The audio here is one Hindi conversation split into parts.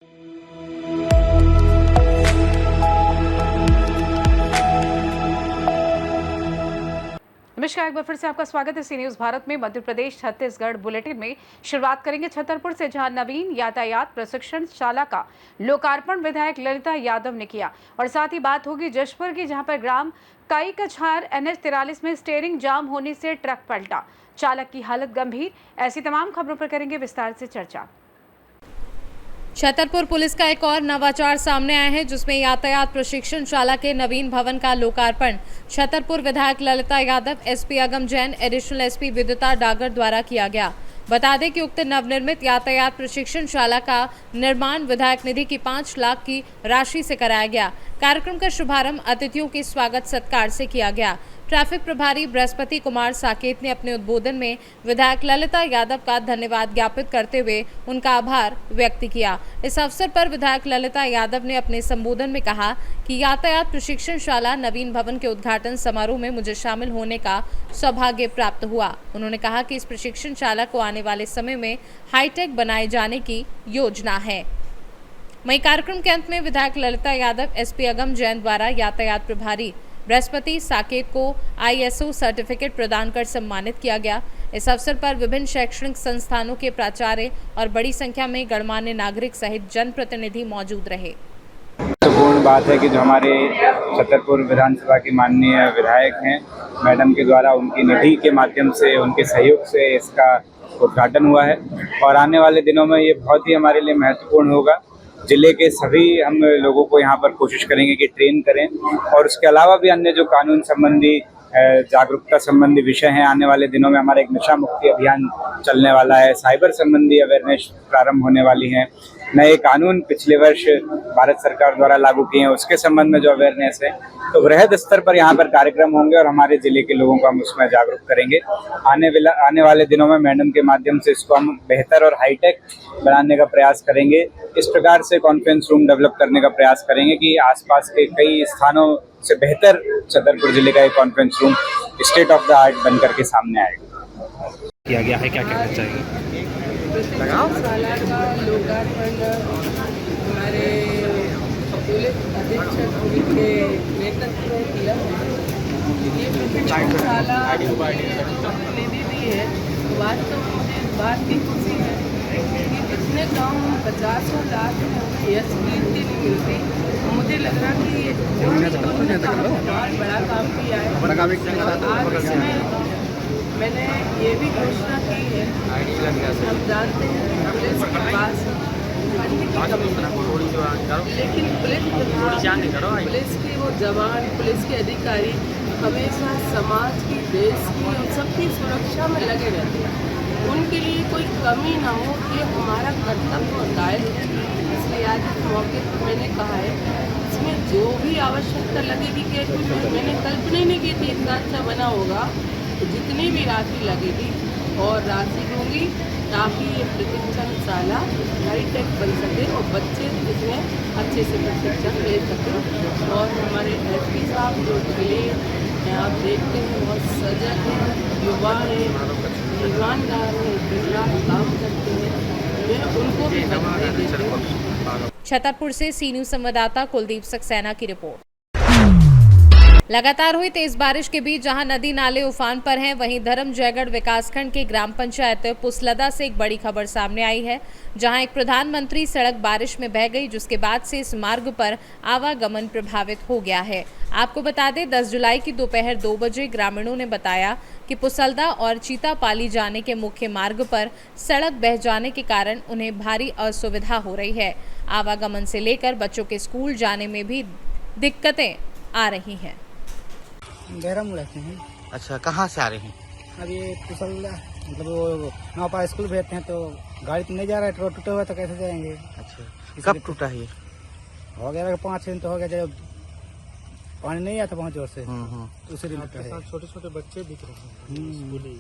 नमस्कार, एक बार फिर से आपका स्वागत है सी न्यूज भारत में। मध्य प्रदेश छत्तीसगढ़ बुलेटिन में शुरुआत करेंगे छतरपुर से, जहां नवीन यातायात प्रशिक्षण शाला का लोकार्पण विधायक ललिता यादव ने किया। और साथ ही बात होगी जशपुर की, जहां पर ग्राम काई कछार NH 43 में स्टीयरिंग जाम होने से ट्रक पलटा, चालक की हालत गंभीर। ऐसी तमाम खबरों पर करेंगे विस्तार से चर्चा। छतरपुर पुलिस का एक और नवाचार सामने आया है, जिसमें यातायात प्रशिक्षण शाला के नवीन भवन का लोकार्पण छतरपुर विधायक ललिता यादव, SP अगम जैन, एडिशनल SP विद्युता डागर द्वारा किया गया। बता दें कि उक्त नवनिर्मित यातायात प्रशिक्षण शाला का निर्माण विधायक निधि की 5 लाख की राशि से कराया गया। कार्यक्रम का शुभारंभ अतिथियों के स्वागत सत्कार से किया गया। ट्रैफिक प्रभारी बृहस्पति कुमार साकेत ने अपने उद्बोधन में विधायक ललिता यादव का धन्यवाद ज्ञापित करते हुए उनका आभार व्यक्त किया। इस अवसर पर विधायक ललिता यादव ने अपने संबोधन में कहा कि यातायात प्रशिक्षण शाला नवीन भवन के उद्घाटन समारोह में मुझे शामिल होने का सौभाग्य प्राप्त हुआ। उन्होंने कहा कि इस प्रशिक्षण शाला को आने वाले समय में हाईटेक बनाए जाने की योजना है। वहीं कार्यक्रम के अंत में विधायक ललिता यादव, SP अगम जैन द्वारा यातायात प्रभारी बृहस्पति साकेत को ISO सर्टिफिकेट प्रदान कर सम्मानित किया गया। इस अवसर पर विभिन्न शैक्षणिक संस्थानों के प्राचार्य और बड़ी संख्या में गणमान्य नागरिक सहित जनप्रतिनिधि मौजूद रहे। महत्वपूर्ण बात है कि जो हमारे छतरपुर विधानसभा की माननीय विधायक हैं, मैडम के द्वारा उनकी निधि के माध्यम से, उनके सहयोग से इसका उद्घाटन हुआ है। और आने वाले दिनों में ये बहुत ही हमारे लिए महत्वपूर्ण होगा। जिले के सभी हम लोगों को यहाँ पर कोशिश करेंगे कि ट्रेन करें, और उसके अलावा भी अन्य जो कानून संबंधी जागरूकता संबंधी विषय हैं। आने वाले दिनों में हमारा एक नशा मुक्ति अभियान चलने वाला है, साइबर संबंधी अवेयरनेस प्रारंभ होने वाली है, नए कानून पिछले वर्ष भारत सरकार द्वारा लागू किए हैं उसके संबंध में जो अवेयरनेस है। तो वृहद स्तर पर यहाँ पर कार्यक्रम होंगे और हमारे जिले के लोगों को हम उसमें जागरूक करेंगे। आने वाले दिनों में मैडम के माध्यम से इसको हम बेहतर और हाईटेक बनाने का प्रयास करेंगे। इस प्रकार से कॉन्फ्रेंस रूम डेवलप करने का प्रयास करेंगे कि आसपास के कई स्थानों से बेहतर छतरपुर जिले का एक conference room state of the art बन करके सामने आएगा। किया गया है, क्या कहना चाहिए? शाला का लोकार्पण हमारे पुलिस अधीक्षक के नेतृत्व में किया। ये प्रशिक्षण शाला निधि दी है। वास्तव में मुझे इस बात की खुशी है कि जितने गाँव 50 लाख में यह स्वीकृति नहीं मिलती, मुझे लग रहा कि ये बहुत बड़ा काम किया है। आज इसमें मैंने ये भी घोषणा की है, हम जानते हैं कि पुलिस के पास फंड की कमी है, लेकिन पुलिस के वो जवान, पुलिस के अधिकारी हमेशा समाज की, देश की, उन सबकी सुरक्षा में लगे रहते हैं। उनके लिए कोई कमी ना हो, ये हमारा कर्तव्य और दायित्व है। इसलिए आज इस मौके पर मैंने कहा है, इसमें जो भी आवश्यकता लगेगी, कि मैंने कल्पना ही नहीं की थी इतना अच्छा बना होगा, तो जितनी भी राशि लगेगी और राशि दूंगी ताकि ये प्रशिक्षण शाला हाईटेक बन सके और बच्चे इसमें अच्छे से प्रशिक्षण ले सकें। और हमारे SP साहब जो जिले आप देखते हैं बहुत सजग हैं, युवा हैं, ईमानदार हैं, दिन रात काम करते हैं, मैं उनको भी बधाई देती हूँ। छतरपुर से सी न्यूज संवाददाता कुलदीप सक्सेना की रिपोर्ट। लगातार हुई तेज बारिश के बीच जहां नदी नाले उफान पर हैं, वहीं धर्म जयगढ़ विकासखंड के ग्राम पंचायत पुसलदा से एक बड़ी खबर सामने आई है, जहां एक प्रधानमंत्री सड़क बारिश में बह गई, जिसके बाद से इस मार्ग पर आवागमन प्रभावित हो गया है। आपको बता दें, 10 जुलाई की दोपहर 2 बजे ग्रामीणों ने बताया कि पुसलदा और चीतापाली जाने के मुख्य मार्ग पर सड़क बह जाने के कारण उन्हें भारी असुविधा हो रही है। आवागमन से लेकर बच्चों के स्कूल जाने में भी दिक्कतें आ रही हैं। गहरामुड़ रहते हैं। अच्छा, कहाँ से आ रहे हैं? अब ये कुशल मतलब वो वहाँ पर स्कूल भेजते हैं, तो गाड़ी तो नहीं जा रहा है, रोड टूटा हुआ तो कैसे जाएंगे? अच्छा, कब टूटा है ये? हो गया 5 दिन तो हो गया, जब पानी नहीं आया था बहुत जोर से, तो उसी दिन टूटा है। छोटे छोटे बच्चे दिख रहे हैं स्कूली,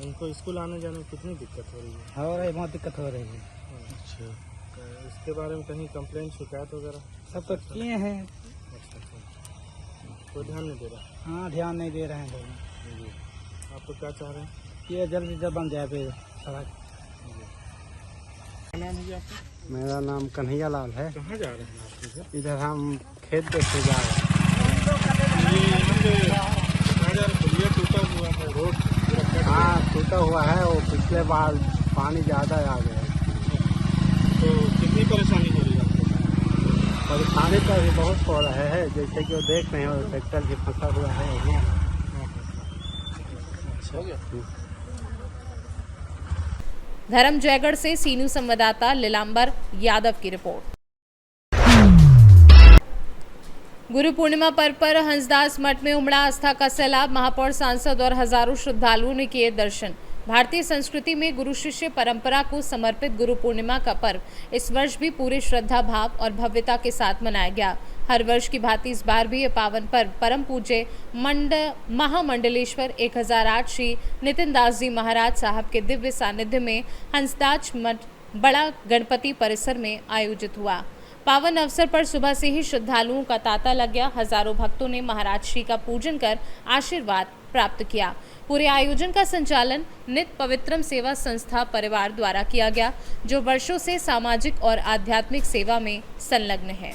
उनको स्कूल आने जाने में कितनी दिक्कत हो रही है? हो रही है, बहुत दिक्कत हो रही है। अच्छा, इसके बारे में कहीं कंप्लेंट, शिकायत वगैरह सब तो किए हैं, कोई ध्यान नहीं दे रहा? हाँ, ध्यान नहीं दे रहे हैं लोग। आप तो क्या चाह रहे हैं? ये जल्द से जल्द बन जाए फिर सड़क। नाम है जी आपका? मेरा नाम कन्हैया लाल है। कहाँ जा रहे हैं आप इधर? इधर हम खेत देखते जा रहे हैं। ये यहाँ से कहाँ जा रहे हैं? पुलिया टूटा हुआ है, रोड हाँ टूटा हुआ है, वो पिछले बार पानी ज़्यादा आ गया। तो कितनी परेशानी हो रही है आपको? परेशानी तो अभी बहुत हो रहा है, जैसे कि वो देख रहे हैं ट्रैक्टर भी फंसा हुआ है। हो गया। धर्म जयगढ़ से सीनू संवाददाता लीलांबर यादव की रिपोर्ट। गुरु पूर्णिमा पर्व पर हंसदास मठ में उमड़ा आस्था का सैलाब। महापौर, सांसद और हजारों श्रद्धालुओं ने किए दर्शन। भारतीय संस्कृति में गुरु शिष्य परंपरा को समर्पित गुरु पूर्णिमा का पर्व इस वर्ष भी पूरे श्रद्धा भाव और भव्यता के साथ मनाया गया। हर वर्ष की भांति इस बार भी ये पावन पर्व परम पूज्य महामंडलेश्वर 1008 श्री नितिन दास जी महाराज साहब के दिव्य सानिध्य में हंसदास मठ बड़ा गणपति परिसर में आयोजित हुआ। पावन अवसर पर सुबह से ही श्रद्धालुओं का तांता लग गया। हजारों भक्तों ने महाराज श्री का पूजन कर आशीर्वाद प्राप्त किया। पूरे आयोजन का संचालन नित्य पवित्रम सेवा संस्था परिवार द्वारा किया गया, जो वर्षों से सामाजिक और आध्यात्मिक सेवा में संलग्न है।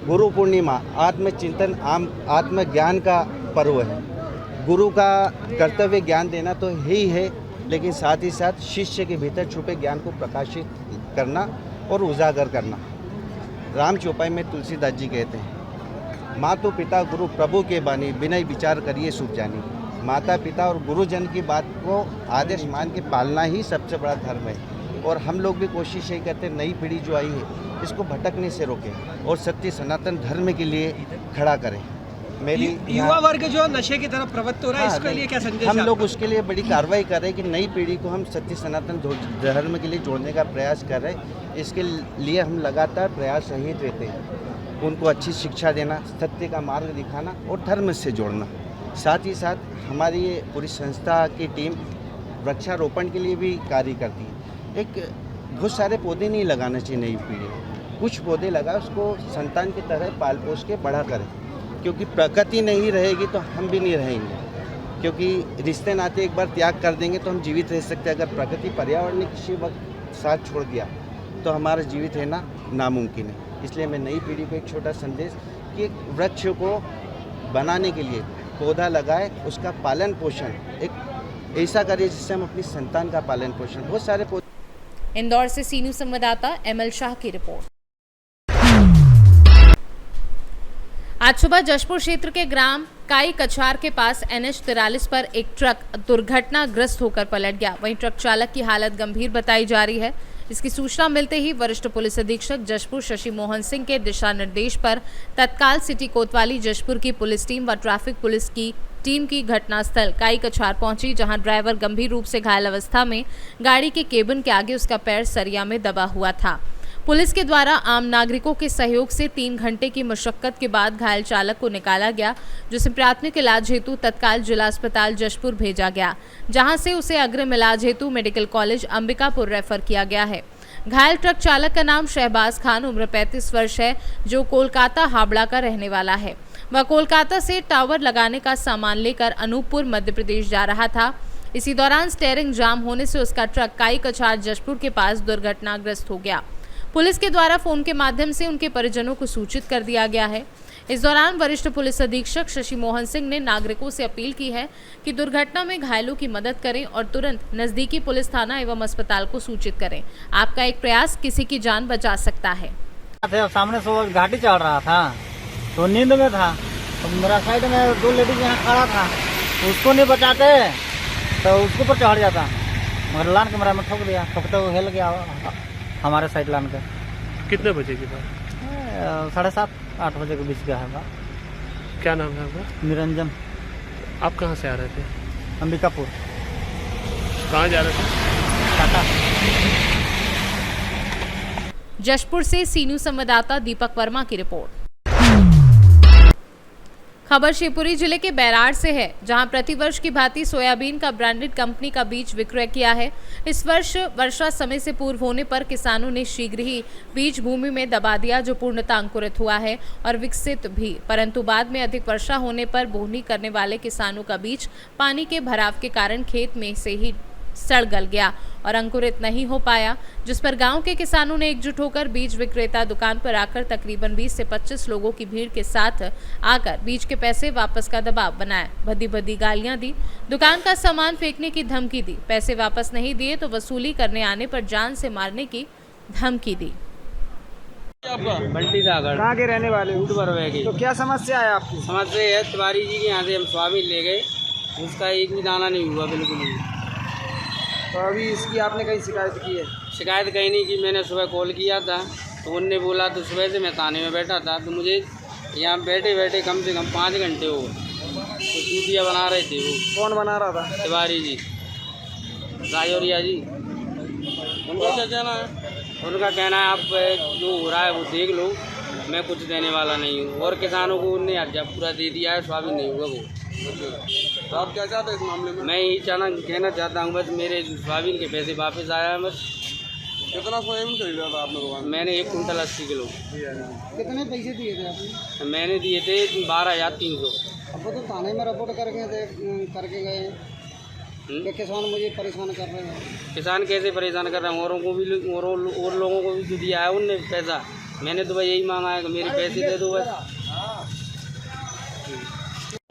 गुरु पूर्णिमा आत्मचिंतन आत्मज्ञान का पर्व है। गुरु का कर्तव्य ज्ञान देना तो ही है, लेकिन साथ ही साथ शिष्य के भीतर छुपे ज्ञान को प्रकाशित करना और उजागर करना। राम चौपाई में तुलसीदास जी कहते हैं, मातु पिता गुरु प्रभु के बानी, विनय विचार करिए सुख जानी। माता पिता और गुरुजन की बात को आदर्श मान के पालना ही सबसे बड़ा धर्म है। और हम लोग भी कोशिश यही करते हैं, नई पीढ़ी जो आई है इसको भटकने से रोकें और सत्य सनातन धर्म के लिए खड़ा करें। मेरी युवा वर्ग जो नशे की तरफ प्रवृत्त हो रहा है, इसके लिए क्या संदेश? हम लोग उसके लिए बड़ी कार्रवाई कर रहे हैं कि नई पीढ़ी को हम सत्य सनातन धर्म के लिए जोड़ने का प्रयास कर रहे हैं। इसके लिए हम लगातार प्रयासरत रहते हैं। उनको अच्छी शिक्षा देना, सत्य का मार्ग दिखाना और धर्म से जोड़ना। साथ ही साथ हमारी ये पूरी संस्था की टीम वृक्षारोपण के लिए भी कार्य करती है। एक बहुत सारे पौधे नहीं लगाना चाहिए नई पीढ़ी में, कुछ पौधे लगाए, उसको संतान की तरह पाल पोस के बड़ा करें, क्योंकि प्रकृति नहीं रहेगी तो हम भी नहीं रहेंगे। क्योंकि रिश्ते नाते एक बार त्याग कर देंगे तो हम जीवित रह सकते हैं। अगर प्रकृति पर्यावरण ने किसी वक्त साथ छोड़ दिया तो हमारा जीवित रहना नामुमकिन है। इसलिए मैं नई पीढ़ी को एक छोटा संदेश कि एक वृक्ष को बनाने के लिए पौधा लगाए, उसका पालन पोषण एक ऐसा करिए जिससे हम अपनी संतान का पालन पोषण। बहुत सारे पौधे। इंदौर से सीनू संवाददाता एमएल शाह की रिपोर्ट। आज सुबह जशपुर क्षेत्र के ग्राम काई कछार के पास NH 43 पर एक ट्रक दुर्घटनाग्रस्त होकर पलट गया। वहीं ट्रक चालक की हालत गंभीर बताई जा रही है। इसकी सूचना मिलते ही वरिष्ठ पुलिस अधीक्षक जशपुर शशि मोहन सिंह के दिशा निर्देश पर तत्काल सिटी कोतवाली जशपुर की पुलिस टीम व ट्रैफिक पुलिस की टीम की घटनास्थल काई कछार पहुंची, जहां ड्राइवर गंभीर रूप से घायल अवस्था में गाड़ी के केबिन के आगे उसका पैर सरिया में दबा हुआ था। पुलिस के द्वारा आम नागरिकों के सहयोग से 3 घंटे की मशक्कत के बाद घायल चालक को निकाला गया, जिसे प्राथमिक इलाज हेतु तत्काल जिला अस्पताल जशपुर भेजा गया, जहां से उसे अग्रिम इलाज हेतु मेडिकल कॉलेज अंबिकापुर रेफर किया गया है। घायल ट्रक चालक का नाम शहबाज खान, उम्र 35 वर्ष है, जो कोलकाता हावड़ा का रहने वाला है। वह कोलकाता से टावर लगाने का सामान लेकर अनूपपुर मध्य प्रदेश जा रहा था। इसी दौरान स्टीयरिंग जाम होने से उसका ट्रक काई कछार जशपुर के पास दुर्घटनाग्रस्त हो गया। पुलिस के द्वारा फोन के माध्यम से उनके परिजनों को सूचित कर दिया गया है। इस दौरान वरिष्ठ पुलिस अधीक्षक शशि मोहन सिंह ने नागरिकों से अपील की है कि दुर्घटना में घायलों की मदद करें और तुरंत नजदीकी पुलिस थाना एवं अस्पताल को सूचित करें। आपका एक प्रयास किसी की जान बचा सकता है। सामने से वो घाटी चढ़ रहा था तो नींद में था, तो मेरा साइड में 2 लेडीज यहाँ खड़ा था, उसको नहीं बचाते तो उसके ऊपर चढ़ जाता, मगर लान के मेरा में ठोक दिया, ठोकते हुए हिल गया हमारे साइड लान के। कितने बजे की बात? 7:30-8 बजे के बीच गया है। क्या नाम है आपका? निरंजन। आप कहाँ से आ रहे थे? अंबिकापुर। कहाँ जा रहे थे? टाटा। जशपुर से सीनू संवाददाता दीपक वर्मा की रिपोर्ट। खबर शिवपुरी जिले के बैराड़ से है, जहां प्रतिवर्ष की भांति सोयाबीन का ब्रांडेड कंपनी का बीज विक्रय किया है। इस वर्ष वर्षा समय से पूर्व होने पर किसानों ने शीघ्र ही बीज भूमि में दबा दिया, जो पूर्णतः अंकुरित हुआ है और विकसित भी, परंतु बाद में अधिक वर्षा होने पर बोहनी करने वाले किसानों का बीज पानी के भराव के कारण खेत में से ही सड़ गल गया और अंकुरित नहीं हो पाया, जिस पर गांव के किसानों ने एकजुट होकर बीज विक्रेता दुकान पर आकर तकरीबन 20 से 25 लोगों की भीड़ के साथ आकर बीज के पैसे वापस का दबाव बनाया। भद्दी भद्दी गालियां दी, दुकान का सामान फेंकने की धमकी दी, पैसे वापस नहीं दिए तो वसूली करने आने पर जान से मारने की धमकी दी। बंटी सागर कहाँ के रहने वाले हो? बरवे की तो क्या समस्या है आपकी? समस्या है तिवारी जी के यहाँ से हम सोयाबीन ले गए, उसका एक भी दाना नहीं हुआ बिल्कुल भी। तो अभी इसकी आपने कहीं शिकायत की है? शिकायत कहीं नहीं की, मैंने सुबह कॉल किया था तो उनने बोला, तो सुबह से मैं थाने में बैठा था तो मुझे यहाँ बैठे बैठे कम से कम 5 घंटे हो गए। तो चूतिया बना रहे थे वो। कौन बना रहा था? तिवारी जी, राजौरिया जी। उनका कहना है आप जो हो रहा है वो देख लो, मैं कुछ देने वाला नहीं हूँ। और किसानों को उनने अर्जा पूरा दे दिया है, सोयाबीन नहीं होगा वो। तो आप क्या चाहते हैं इस मामले में? मैं यही कहना चाहता हूँ बस मेरे सोयाबीन के पैसे वापस आया है बस। कितना सोयाबीन खरीदा था आपने दुकान? मैंने 1 कुंटल 80 किलो। कितने पैसे दिए थे आपने? मैंने दिए थे 12,300। अब तो थाने में रिपोर्ट करके गए हैं कि किसान मुझे परेशान कर रहे हैं। किसान कैसे परेशान कर रहे हैं? औरों को भी और लोगों को भी तो दिया है उनने पैसा। मैंने तो भाई यही मांगा है कि मेरे पैसे दे दो बस।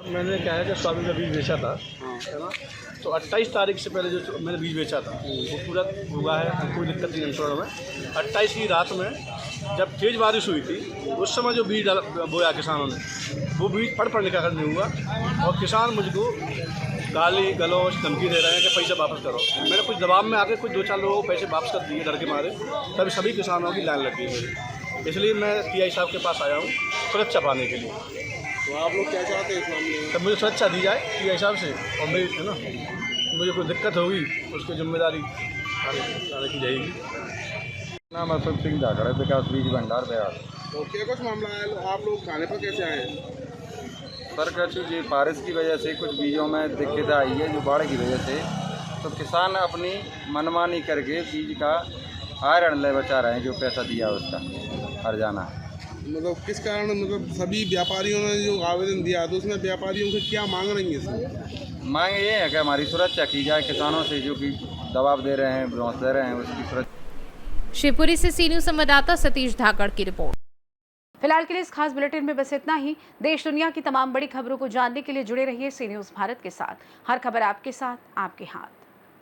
मैंने क्या है कि सोयाबीन का बीज बेचा था, है ना, तो 28 तारीख से पहले जो मैंने बीज बेचा था वो पूरा हुआ है, कोई दिक्कत नहीं इंश्योरेंस में। 28 की रात में जब तेज़ बारिश हुई थी उस समय जो बीज बोया किसानों ने, वो बीज पड़ निकाल नहीं हुआ और किसान मुझको गाली गलौज धमकी दे रहे हैं कि पैसे वापस करो। मैंने कुछ दबाव में आके कुछ 2-4 लोगों को पैसे वापस कर दिए डर के मारे, तब सभी किसानों की लाइन लग गई मेरी। इसलिए मैं टीआई साहब के पास आया हूँ सुरक्षा पाने के लिए। तो आप लोग क्या चाहते हैं इस मामले में? तब मुझे सुरक्षा दी जाए टीआई साहब से, और मेरी है ना मुझे कोई दिक्कत होगी उसकी जिम्मेदारी आने की जाएगी। नाम अशोक सिंह धाकड़, विकास बीज भंडार बिहार। तो क्या कुछ मामला है? आप लोग थाने पर कैसे आए हैं? सर कुछ जी बारिश की वजह से कुछ बीजों में दिक्कत आई है, जो बाढ़ की वजह से, तो किसान अपनी मनमानी करके बीज का आयरन ले बचा रहे हैं, जो पैसा दिया उसका हर्जाना। मतलब किस कारण, मतलब सभी व्यापारियों ने जो आवेदन दिया तो उसमें व्यापारियों से क्या मांग रही है इसमें? मांग ये है कि हमारी सुरक्षा की जाए, किसानों से जो कि दबाव दे रहे हैं, ब्रौस दे रहे हैं, उसकी सुरक्षा। शिवपुरी से सी न्यूज़ संवाददाता सतीश धाकड़ की रिपोर्ट। फिलहाल के लिए इस खास बुलेटिन में बस इतना ही। देश दुनिया की तमाम बड़ी खबरों को जानने के लिए जुड़े रहिए सी न्यूज़ भारत के साथ। हर खबर आपके साथ, आपके हाथ।